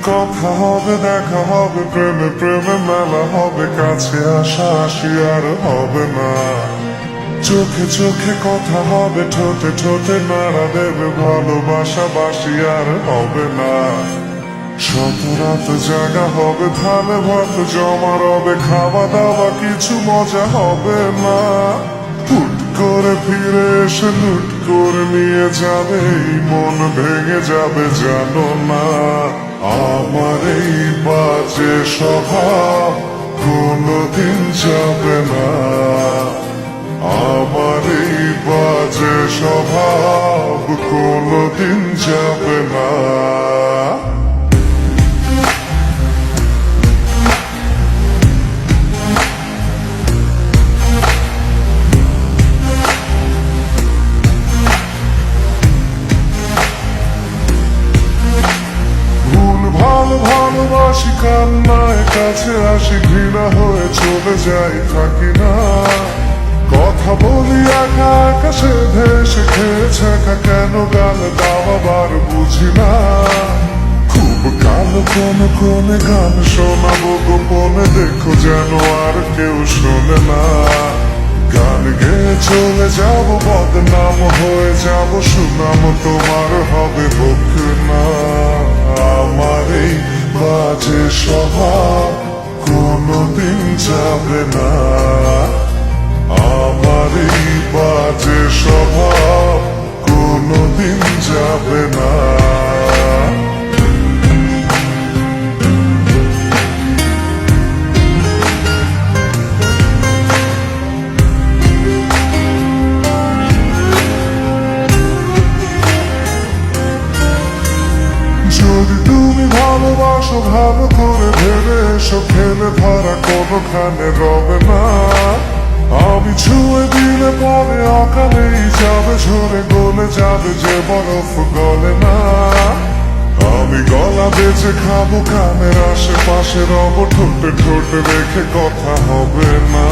কথা হবে, দেখা হবে, প্রেমে প্রেমে মেলা হবে, কাছে আসা আসি আর হবে না। চোখে চোখে কথা হবে, ঠোঁটে ঠোঁটে নাড়া দেবে, ভালোবাসা বাসি আর হবে না। শত রাত জাগা হবে, ধানে ভাত জমা রবে, খাওয়া দাওয়া কিছু মজা হবে না। হুট করে ফিরে এসে লুট করে নিয়ে যাবে, এই মন ভেঙে যাবে জানো না। আমার এই বাজে স্বভাব কোনদিন যাবে না। আমার এই বাজে স্বভাব কোনদিন যাবে না। ভালোবাসি কান্নায় কাছে আসি, ঘৃণা হয়ে চলে যাই থাকি না। কথা বলি একা আকাশে ভেসে খেয়েছে একা, কেন গান দাও আবার বুঝি না। খুব কালো কোনে গান শোনাবো গোপনে, দেখো যেন আর কেউ শোনে না। গান গেয়ে চলে যাব, বদনাম হয়ে যাব, সুনাম তোমার হবে হোক না। আমার এই বাজে স্বভাব কোনদিন যাবে না। আমার এই বাজে স্বভাব কোনদিন যাবে না। যদি তুমি ভালোবাসো ভালো করে ভেবে এসো, খেলে ধরা কোনোখানে রবে না। আমি ছুঁয়ে দিলে পরে অকালেই যাবে, ঝরে গলে যাবে যে বরফ গলে না। আমি গলা বেঁচে খাবো, কানের আশেপাশে রব, ঠোঁটে ঠোঁটে রেখে কথা হবে না।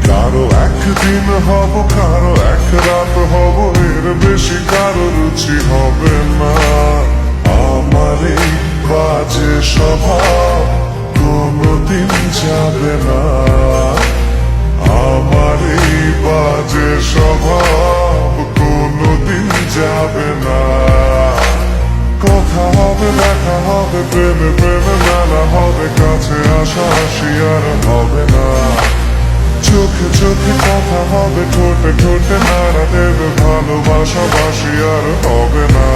কারো একদিন হব, কারো এক রাত হব, এর বেশি কারো রুচি হবে না। আমার এই বাজে স্বভাব কোনদিন যাবে না। আমার এই বাজে স্বভাব কোনদিন যাবে না। কথা হবে, দেখা হবে, প্রেমে প্রেমে মেলা হবে, কাছে আসা আসি আর হবে না। চোখে চোখে কথা হবে, ঠোঁটে ঠোঁটে নাড়া দেবে, ভালোবাসা বাসি আর হবে না।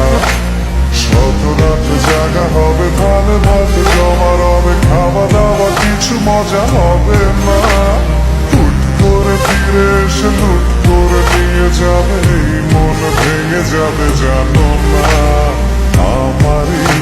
শত রাত জাগা হবে, ধানে ভাত জমা রবে, খাওয়া দাওয়া কিছু মজা হবে না। হুট করে ফিরে এসে লুট করে নিয়ে যাবে, এই মন ভেঙে যাবে জানো না। আমার এই